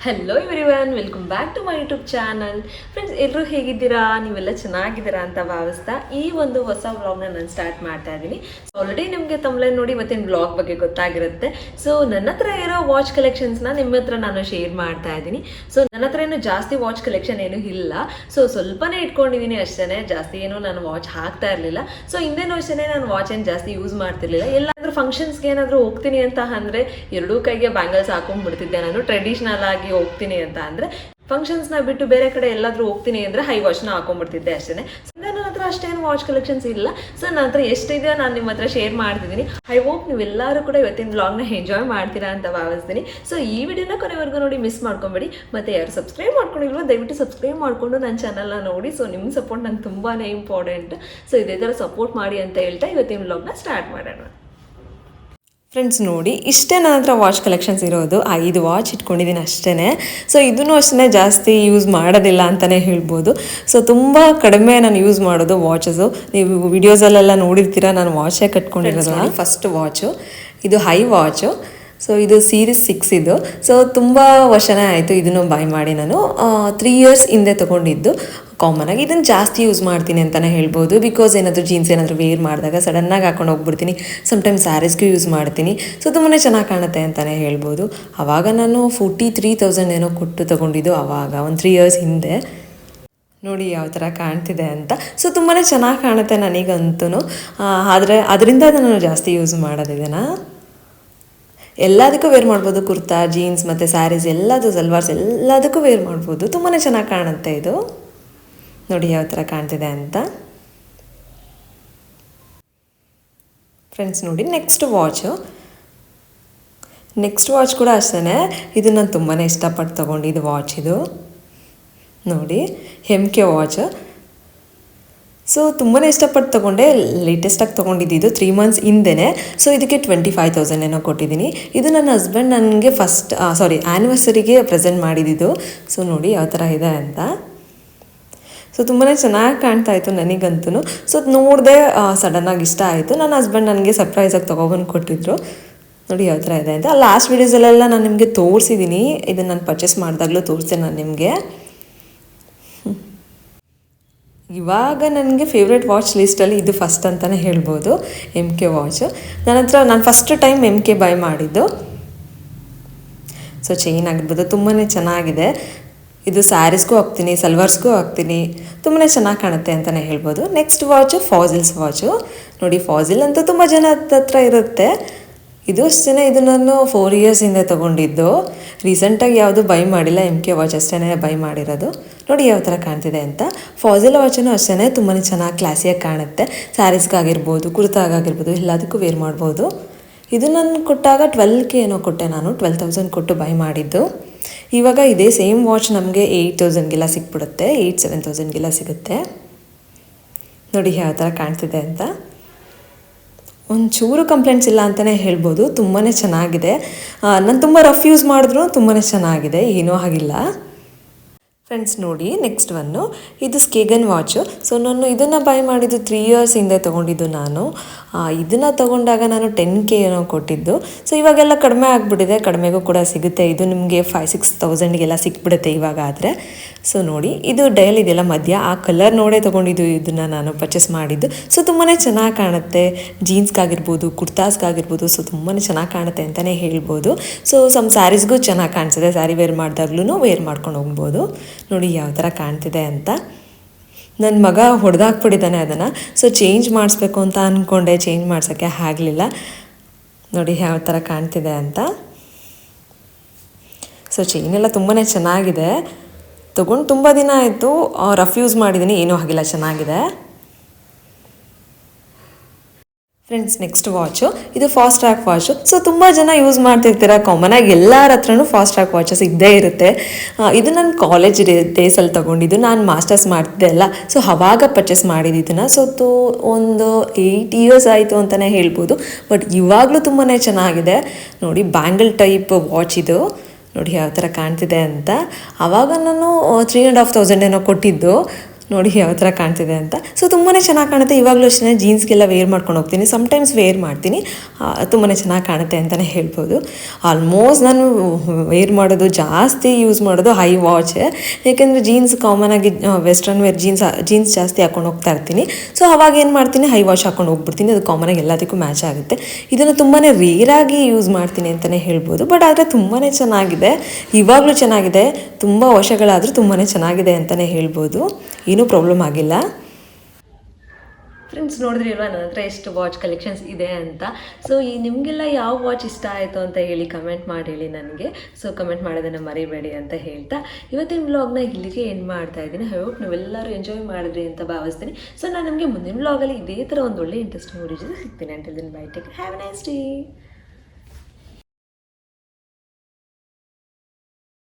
Hello everyone, welcome back to my YouTube channel. Friends, ಎಲ್ಲರೂ ಹೇಗಿದ್ದೀರಾ? ನೀವೆಲ್ಲ ಚೆನ್ನಾಗಿದ್ದೀರಾ ಅಂತ ಭಾವಿಸ್ತಾ ಈ ಒಂದು ಹೊಸ ವ್ಲಾಗ್ನ ನಾನು ಸ್ಟಾರ್ಟ್ ಮಾಡ್ತಾ ಇದ್ದೀನಿ. ಆಲ್ರೆಡಿ ನಿಮಗೆ ತಮ್ಲೈನ್ ನೋಡಿ ಇವತ್ತಿನ ವ್ಲಾಗ್ ಬಗ್ಗೆ ಗೊತ್ತಾಗಿರುತ್ತೆ. ಸೊ ನನ್ನ ಹತ್ರ ಇರೋ ವಾಚ್ ಕಲೆಕ್ಷನ್ಸ್ನ ನಿಮ್ಮ ಹತ್ರ ನಾನು ಶೇರ್ ಮಾಡ್ತಾ ಇದ್ದೀನಿ. ಸೊ ನನ್ನ ಹತ್ರ ಏನು ಜಾಸ್ತಿ ವಾಚ್ ಕಲೆಕ್ಷನ್ ಏನೂ ಇಲ್ಲ. ಸೊ ಸ್ವಲ್ಪನೇ ಇಟ್ಕೊಂಡಿದ್ದೀನಿ ಅಷ್ಟೇ, ಜಾಸ್ತಿ ಏನು ನಾನು ವಾಚ್ ಹಾಕ್ತಾ ಇರಲಿಲ್ಲ. ಸೊ ಹಿಂದೆನೂ ಅಷ್ಟೇ ನಾನು ವಾಚ್ ಏನು ಜಾಸ್ತಿ ಯೂಸ್ ಮಾಡ್ತಿರ್ಲಿಲ್ಲ. ಎಲ್ಲಾದರೂ ಫಂಕ್ಷನ್ಸ್ಗೆ ಏನಾದರೂ ಹೋಗ್ತೀನಿ ಅಂತ ಅಂದರೆ ಎರಡೂ ಕೈಗೆ ಬ್ಯಾಂಗಲ್ಸ್ ಹಾಕೊಂಡ್ಬಿಡ್ತಿದ್ದೆ. ನಾನು ಟ್ರೆಡಿಷ್ನಲ್ ಆಗಿ ಹೋಗ್ತೀನಿ ಅಂತ ಅಂದರೆ, ಫಂಕ್ಷನ್ಸ್ನ ಬಿಟ್ಟು ಬೇರೆ ಕಡೆ ಎಲ್ಲಾದರೂ ಹೋಗ್ತೀನಿ ಅಂದರೆ ಹೈ ವಾಚ್ನ ಹಾಕೊಂಡ್ಬಿಡ್ತಿದ್ದೆ ಅಷ್ಟೇ. ನನ್ನ ಹತ್ರ ಅಷ್ಟೇನು ವಾಚ್ ಕಲೆಕ್ಷನ್ಸ್ ಇಲ್ಲ. ಸೊ ನನ್ನ ಹತ್ರ ಎಷ್ಟಿದೆ ನಾನು ನಿಮ್ಮ ಹತ್ರ ಶೇರ್ ಮಾಡ್ತಿದ್ದೀನಿ. ಐ ಹೋಪ್ ನೀವೆಲ್ಲರೂ ಕೂಡ ಇವತ್ತಿನ ವ್ಲಾಗ್ನ ಎಂಜಾಯ್ ಮಾಡ್ತೀರಾ ಅಂತ ಭಾವಿಸ್ತೀನಿ. ಸೊ ಈ ವಿಡಿಯೋನ ಕೊನೆವರೆಗೂ ನೋಡಿ ಮಿಸ್ ಮಾಡ್ಕೊಂಬೇಡಿ. ಮತ್ತು ಯಾರು ಸಬ್ಸ್ಕ್ರೈಬ್ ಮಾಡ್ಕೊಂಡಿಲ್ವೋ ದಯವಿಟ್ಟು ಸಬ್ಸ್ಕ್ರೈಬ್ ಮಾಡಿಕೊಂಡು ನನ್ನ ಚಾನಲ್ನ ನೋಡಿ. ಸೊ ನಿಮ್ಮ ಸಪೋರ್ಟ್ ನಂಗೆ ತುಂಬಾ ಇಂಪಾರ್ಟೆಂಟ್. ಸೊ ಇದೇ ಥರ ಸಪೋರ್ಟ್ ಮಾಡಿ ಅಂತ ಹೇಳ್ತಾ ಇವತ್ತಿನ ವ್ಲಾಗ್ನ ಸ್ಟಾರ್ಟ್ ಮಾಡೋಣ. ಫ್ರೆಂಡ್ಸ್ ನೋಡಿ, ಇಷ್ಟೇ ನನ್ನ ಹತ್ರ ವಾಚ್ ಕಲೆಕ್ಷನ್ಸ್ ಇರೋದು. 5 ವಾಚ್ ಇಟ್ಕೊಂಡಿದ್ದೀನಿ ಅಷ್ಟೇ. ಸೊ ಇದನ್ನು ಅಷ್ಟೇ ಜಾಸ್ತಿ ಯೂಸ್ ಮಾಡೋದಿಲ್ಲ ಅಂತಲೇ ಹೇಳ್ಬೋದು. ಸೊ ತುಂಬ ಕಡಿಮೆ ನಾನು ಯೂಸ್ ಮಾಡೋದು ವಾಚಸ್ಸು. ನೀವು ವಿಡಿಯೋಸಲ್ಲೆಲ್ಲ ನೋಡಿರ್ತೀರ, ನಾನು ವಾಚೇ ಕಟ್ಕೊಂಡಿರೋದು. ಫಸ್ಟ್ ವಾಚು ಇದು ಹೈ ವಾಚು. ಸೊ ಇದು ಸೀರೀಸ್ 6 ಇದು. ಸೊ ತುಂಬ ವರ್ಷನೇ ಆಯಿತು ಇದನ್ನು ಬೈ ಮಾಡಿ. ನಾನು 3 ಇಯರ್ಸ್ ಹಿಂದೆ ತೊಗೊಂಡಿದ್ದು. ಕಾಮನಾಗಿ ಇದನ್ನು ಜಾಸ್ತಿ ಯೂಸ್ ಮಾಡ್ತೀನಿ ಅಂತಲೇ ಹೇಳ್ಬೋದು. ಬಿಕಾಸ್ ಏನಾದರೂ ಜೀನ್ಸ್ ಏನಾದರೂ ವೇರ್ ಮಾಡಿದಾಗ ಸಡನ್ನಾಗಿ ಹಾಕೊಂಡು ಹೋಗ್ಬಿಡ್ತೀನಿ. ಸಮ್ಟೈಮ್ಸ್ ಸ್ಯಾರೀಸ್ಗೂ ಯೂಸ್ ಮಾಡ್ತೀನಿ. ಸೊ ತುಂಬಾ ಚೆನ್ನಾಗಿ ಕಾಣುತ್ತೆ ಅಂತಲೇ ಹೇಳ್ಬೋದು. ಆವಾಗ ನಾನು 43,000 ಏನೋ ಕೊಟ್ಟು ತೊಗೊಂಡಿದ್ದು, ಆವಾಗ ಒಂದು 3 ಇಯರ್ಸ್ ಹಿಂದೆ. ನೋಡಿ ಯಾವ ಥರ ಕಾಣ್ತಿದೆ ಅಂತ. ಸೊ ತುಂಬಾ ಚೆನ್ನಾಗಿ ಕಾಣುತ್ತೆ ನನಗಂತೂ. ಆದರೆ ಅದರಿಂದ ನಾನು ಜಾಸ್ತಿ ಯೂಸ್ ಮಾಡೋದಿದೆನಾ, ಎಲ್ಲದಕ್ಕೂ ವೇರ್ ಮಾಡ್ಬೋದು. ಕುರ್ತಾ, ಜೀನ್ಸ್ ಮತ್ತು ಸ್ಯಾರೀಸ್ ಎಲ್ಲದು, ಸಲ್ವಾರ್ಸ್ ಎಲ್ಲದಕ್ಕೂ ವೇರ್ ಮಾಡ್ಬೋದು. ತುಂಬಾ ಚೆನ್ನಾಗಿ ಕಾಣುತ್ತೆ ಇದು. ನೋಡಿ ಯಾವ ಥರ ಕಾಣ್ತಿದೆ ಅಂತ. ಫ್ರೆಂಡ್ಸ್ ನೋಡಿ, ನೆಕ್ಸ್ಟ್ ವಾಚ್ ಕೂಡ ಅಷ್ಟೇ. ಇದು ನಾನು ತುಂಬಾ ಇಷ್ಟಪಟ್ಟು ತೊಗೊಂಡಿದ್ದು ವಾಚ್ ಇದು. ನೋಡಿ MK ವಾಚ್. ಸೊ ತುಂಬಾ ಇಷ್ಟಪಟ್ಟು ತೊಗೊಂಡೆ. ಲೇಟೆಸ್ಟಾಗಿ ತೊಗೊಂಡಿದ್ದು 3 ಮಂತ್ಸ್ ಹಿಂದೆನೇ. ಸೊ ಇದಕ್ಕೆ 25,000 ಏನೋ ಕೊಟ್ಟಿದ್ದೀನಿ. ಇದು ನನ್ನ ಹಸ್ಬೆಂಡ್ ನನಗೆ ಆ್ಯನಿವರ್ಸರಿಗೆ ಪ್ರೆಸೆಂಟ್ ಮಾಡಿದ್ದು. ಸೊ ನೋಡಿ ಯಾವ ಥರ ಇದೆ ಅಂತ. ಸೊ ತುಂಬಾ ಚೆನ್ನಾಗಿ ಕಾಣ್ತಾ ಇತ್ತು ನನಗಂತೂ. ಸೊ ನೋಡಿದೆ, ಸಡನ್ನಾಗಿ ಇಷ್ಟ ಆಯಿತು. ನನ್ನ ಹಸ್ಬೆಂಡ್ ನನಗೆ ಸರ್ಪ್ರೈಸಾಗಿ ತೊಗೊಬಂದು ಕೊಟ್ಟಿದ್ರು. ನೋಡಿ ಯಾವ ಥರ ಇದೆ ಅಂತ. ಲಾಸ್ಟ್ ವೀಡಿಯೋಸಲ್ಲೆಲ್ಲ ನಾನು ನಿಮಗೆ ತೋರಿಸಿದ್ದೀನಿ. ಇದನ್ನು ನಾನು ಪರ್ಚೇಸ್ ಮಾಡಿದಾಗಲೂ ತೋರಿಸ್ದೆ ನಾನು ನಿಮಗೆ. ಇವಾಗ ನನಗೆ ಫೇವ್ರೆಟ್ ವಾಚ್ ಲಿಸ್ಟಲ್ಲಿ ಇದು ಫಸ್ಟ್ ಅಂತಲೇ ಹೇಳ್ಬೋದು, MK ವಾಚು. ನಾನು ಫಸ್ಟ್ ಟೈಮ್ MK ಬೈ ಮಾಡಿದ್ದು. ಸೊ ಚೈನ್ ಆಗಿರ್ಬೋದು, ತುಂಬಾ ಚೆನ್ನಾಗಿದೆ. ಇದು ಸ್ಯಾರೀಸ್ಗೂ ಹಾಕ್ತೀನಿ, ಸಲ್ವಾರ್ಸ್ಗೂ ಹಾಕ್ತೀನಿ. ತುಂಬಾ ಚೆನ್ನಾಗಿ ಕಾಣುತ್ತೆ ಅಂತಲೇ ಹೇಳ್ಬೋದು. Next watch fossils watch. ನೋಡಿ ಫಾಸಿಲ್ ಅಂತ ತುಂಬ ಜನ ಹತ್ರ ಇರುತ್ತೆ. ಇದು ಅಷ್ಟೇ. ಇದು ನಾನು 4 ಇಯರ್ಸ್ ಹಿಂದೆ ತೊಗೊಂಡಿದ್ದು. ರೀಸೆಂಟಾಗಿ ಯಾವುದು ಬೈ ಮಾಡಿಲ್ಲ, MK ವಾಚ್ ಅಷ್ಟೇ ಬೈ ಮಾಡಿರೋದು. ನೋಡಿ ಯಾವ ಥರ ಕಾಣ್ತಿದೆ ಅಂತ. ಫಾಸಿಲ್ ವಾಚೂ ಅಷ್ಟೇ ತುಂಬಾ ಚೆನ್ನಾಗಿ ಕ್ಲಾಸಿಯಾಗಿ ಕಾಣುತ್ತೆ. ಸ್ಯಾರೀಸ್ಗಾಗಿರ್ಬೋದು, ಕುರ್ತಾಗಾಗಿರ್ಬೋದು, ಎಲ್ಲದಕ್ಕೂ ವೇರ್ ಮಾಡ್ಬೋದು. ಇದು ನಾನು ಕೊಟ್ಟಾಗ 12K ಏನೋ ಕೊಟ್ಟೆ ನಾನು. 12,000 ಕೊಟ್ಟು ಬೈ ಮಾಡಿದ್ದು. ಇವಾಗ ಇದೇ ಸೇಮ್ ವಾಚ್ ನಮಗೆ 8,000ಗೆಲ್ಲ ಸಿಕ್ಬಿಡುತ್ತೆ. 7,000ಗೆಲ್ಲ ಸಿಗುತ್ತೆ. ನೋಡಿ ಯಾವ ಥರ ಕಾಣ್ತಿದೆ ಅಂತ. ಒಂಚೂರು ಕಂಪ್ಲೇಂಟ್ಸ್ ಇಲ್ಲ ಅಂತಲೇ ಹೇಳ್ಬೋದು. ತುಂಬಾ ಚೆನ್ನಾಗಿದೆ. ನಾನು ತುಂಬ ರಫ್ ಯೂಸ್ ಮಾಡಿದ್ರು ತುಂಬಾ ಚೆನ್ನಾಗಿದೆ, ಏನೂ ಆಗಿಲ್ಲ. ಫ್ರೆಂಡ್ಸ್ ನೋಡಿ, ನೆಕ್ಸ್ಟ್ ಇದು ಸ್ಕೇಗನ್ ವಾಚು. ಸೊ ನಾನು ಇದನ್ನು ಬೈ ಮಾಡಿದ್ದು 3 ಇಯರ್ಸ್ ಹಿಂದೆ ತೊಗೊಂಡಿದ್ದು ನಾನು. ಇದನ್ನು ತೊಗೊಂಡಾಗ ನಾನು 10K ಏನೋ ಕೊಟ್ಟಿದ್ದು. ಸೊ ಇವಾಗೆಲ್ಲ ಕಡಿಮೆ ಆಗಿಬಿಟ್ಟಿದೆ, ಕಡಿಮೆಗೂ ಕೂಡ ಸಿಗುತ್ತೆ. ಇದು ನಿಮಗೆ 5,000-6,000ಗೆಲ್ಲ ಸಿಕ್ಬಿಡುತ್ತೆ ಇವಾಗ ಆದರೆ. ಸೊ ನೋಡಿ, ಇದು ಡೈಲ್ ಇದೆಯಲ್ಲ ಮಧ್ಯ, ಆ ಕಲರ್ ನೋಡೇ ತೊಗೊಂಡಿದ್ದು ಇದನ್ನು ನಾನು ಪರ್ಚೇಸ್ ಮಾಡಿದ್ದು. ಸೊ ತುಂಬಾ ಚೆನ್ನಾಗಿ ಕಾಣುತ್ತೆ. ಜೀನ್ಸ್ಗಾಗಿರ್ಬೋದು, ಕುರ್ತಾಸ್ಗಾಗಿರ್ಬೋದು. ಸೊ ತುಂಬಾ ಚೆನ್ನಾಗಿ ಕಾಣುತ್ತೆ ಅಂತಲೇ ಹೇಳ್ಬೋದು. ಸೊ ಸಮ್ ಸ್ಯಾರೀಸ್ಗೂ ಚೆನ್ನಾಗಿ ಕಾಣಿಸುತ್ತೆ. ಸ್ಯಾರಿ ವೇರ್ ಮಾಡಿದಾಗ್ಲೂ ವೇರ್ ಮಾಡ್ಕೊಂಡು ಹೋಗ್ಬೋದು. ನೋಡಿ ಯಾವ ಥರ ಕಾಣ್ತಿದೆ ಅಂತ. ನನ್ನ ಮಗ ಹೊಡೆದಾಕ್ಬಿಟ್ಟಿದ್ದಾನೆ ಅದನ್ನು. ಸೊ ಚೇಂಜ್ ಮಾಡಿಸ್ಬೇಕು ಅಂತ ಅಂದ್ಕೊಂಡೆ, ಚೇಂಜ್ ಮಾಡ್ಸೋಕ್ಕೆ ಆಗಲಿಲ್ಲ. ನೋಡಿ ಯಾವ ಥರ ಕಾಣ್ತಿದೆ ಅಂತ. ಸೊ ಚೈನೆಲ್ಲ ತುಂಬಾ ಚೆನ್ನಾಗಿದೆ. ತೊಗೊಂಡು ತುಂಬ ದಿನ ಆಯಿತು, ರಫ್ ಯೂಸ್ ಮಾಡಿದ್ದೀನಿ, ಏನೂ ಆಗಿಲ್ಲ, ಚೆನ್ನಾಗಿದೆ. ಫ್ರೆಂಡ್ಸ್ ನೆಕ್ಸ್ಟ್ ವಾಚು ಇದು ಫಾಸ್ಟ್ ಟ್ರ್ಯಾಕ್ ವಾಚು. ಸೊ ತುಂಬ ಜನ ಯೂಸ್ ಮಾಡ್ತಿರ್ತೀರ, ಕಾಮನಾಗಿ ಎಲ್ಲರ ಹತ್ರನೂ ಫಾಸ್ಟ್ ಟ್ರ್ಯಾಕ್ ವಾಚಸ್ ಇದ್ದೇ ಇರುತ್ತೆ. ಇದು ನಾನು ಕಾಲೇಜ್ ಡೇಸಲ್ಲಿ ತೊಗೊಂಡಿದ್ದು. ನಾನು ಮಾಸ್ಟರ್ಸ್ ಮಾಡ್ತಿದ್ದೆ ಅಲ್ಲ, ಸೊ ಆವಾಗ ಪರ್ಚೇಸ್ ಮಾಡಿದ್ದು ಇದನ್ನು. ಸೊ ಒಂದು 8 ಇಯರ್ಸ್ ಆಯಿತು ಅಂತಲೇ ಹೇಳ್ಬೋದು. ಬಟ್ ಇವಾಗಲೂ ತುಂಬಾ ಚೆನ್ನಾಗಿದೆ. ನೋಡಿ ಬ್ಯಾಂಗಲ್ ಟೈಪ್ ವಾಚ್ ಇದು. ನೋಡಿ ಯಾವ ಥರ ಕಾಣ್ತಿದೆ ಅಂತ. ಆವಾಗ ನಾನು 3,500 ಏನೋ ಕೊಟ್ಟಿದ್ದು. ನೋಡಿ ಯಾವ ಥರ ಕಾಣ್ತಿದೆ ಅಂತ. ಸೊ ತುಂಬಾ ಚೆನ್ನಾಗಿ ಕಾಣುತ್ತೆ. ಇವಾಗಲೂ ಅಷ್ಟೇ ಜೀನ್ಸ್ಗೆಲ್ಲ ವೇರ್ ಮಾಡ್ಕೊಂಡು ಹೋಗ್ತೀನಿ, ಸಮ್ಟೈಮ್ಸ್ ವೇರ್ ಮಾಡ್ತೀನಿ, ತುಂಬಾ ಚೆನ್ನಾಗಿ ಕಾಣುತ್ತೆ ಅಂತಲೇ ಹೇಳ್ಬೋದು. ಆಲ್ಮೋಸ್ಟ್ ನಾನು ವೇರ್ ಮಾಡೋದು ಜಾಸ್ತಿ ಯೂಸ್ ಮಾಡೋದು ಹೈ ವಾಚ್, ಯಾಕೆಂದರೆ ಜೀನ್ಸ್ ಕಾಮನಾಗಿ ವೆಸ್ಟರ್ನ್ ವೇರ್ ಜೀನ್ಸ್ ಜಾಸ್ತಿ ಹಾಕೊಂಡು ಹೋಗ್ತಾ ಇರ್ತೀನಿ. ಸೊ ಅವಾಗ ಏನು ಮಾಡ್ತೀನಿ, ಹೈ ವಾಚ್ ಹಾಕೊಂಡು ಹೋಗ್ಬಿಡ್ತೀನಿ. ಅದು ಕಾಮನಾಗಿ ಎಲ್ಲದಕ್ಕೂ ಮ್ಯಾಚ್ ಆಗುತ್ತೆ. ಇದನ್ನು ತುಂಬಾ ರೇರಾಗಿ ಯೂಸ್ ಮಾಡ್ತೀನಿ ಅಂತಲೇ ಹೇಳ್ಬೋದು. ಬಟ್ ಆದರೆ ತುಂಬಾ ಚೆನ್ನಾಗಿದೆ, ಇವಾಗಲೂ ಚೆನ್ನಾಗಿದೆ, ತುಂಬ ವರ್ಷಗಳಾದರೂ ತುಂಬಾ ಚೆನ್ನಾಗಿದೆ ಅಂತಲೇ ಹೇಳ್ಬೋದು. ಏನೂ ಪ್ರಾಬ್ಲಮ್ ಆಗಿಲ್ಲ. ಫ್ರೆಂಡ್ಸ್ ನೋಡಿದ್ರಿ ಇಲ್ವಾ ನನ್ನ ಹತ್ರ ಎಷ್ಟು ವಾಚ್ ಕಲೆಕ್ಷನ್ಸ್ ಇದೆ ಅಂತ. ಸೊ ನಿಮಗೆಲ್ಲ ಯಾವ ವಾಚ್ ಇಷ್ಟ ಆಯಿತು ಅಂತ ಹೇಳಿ ಕಮೆಂಟ್ ಮಾಡಿ ಹೇಳಿ ನನಗೆ. ಸೊ ಕಮೆಂಟ್ ಮಾಡೋದನ್ನು ಮರಿಬೇಡಿ ಅಂತ ಹೇಳ್ತಾ ಇವತ್ತಿನ ವ್ಲಾಗ್ನ ಇಲ್ಲಿಗೆ ಎಂಡ್ ಮಾಡ್ತಾ ಇದ್ದೀನಿ. ಐ ಹೋಪ್ ನೀವೆಲ್ಲರೂ ಎಂಜಾಯ್ ಮಾಡಿದ್ರಿ ಅಂತ ಭಾವಿಸ್ತೀನಿ. ಸೊ ನಾನು ನಿಮಗೆ ಮುಂದಿನ ವ್ಲಾಗಲ್ಲಿ ಇದೇ ಥರ ಒಂದು ಒಳ್ಳೆ ಇಂಟ್ರೆಸ್ಟಿಂಗ್ ವಿಡಿಯೋ ಜೊತೆ ಸಿಗ್ತೀನಿ. Until then bye, take care, have a nice day.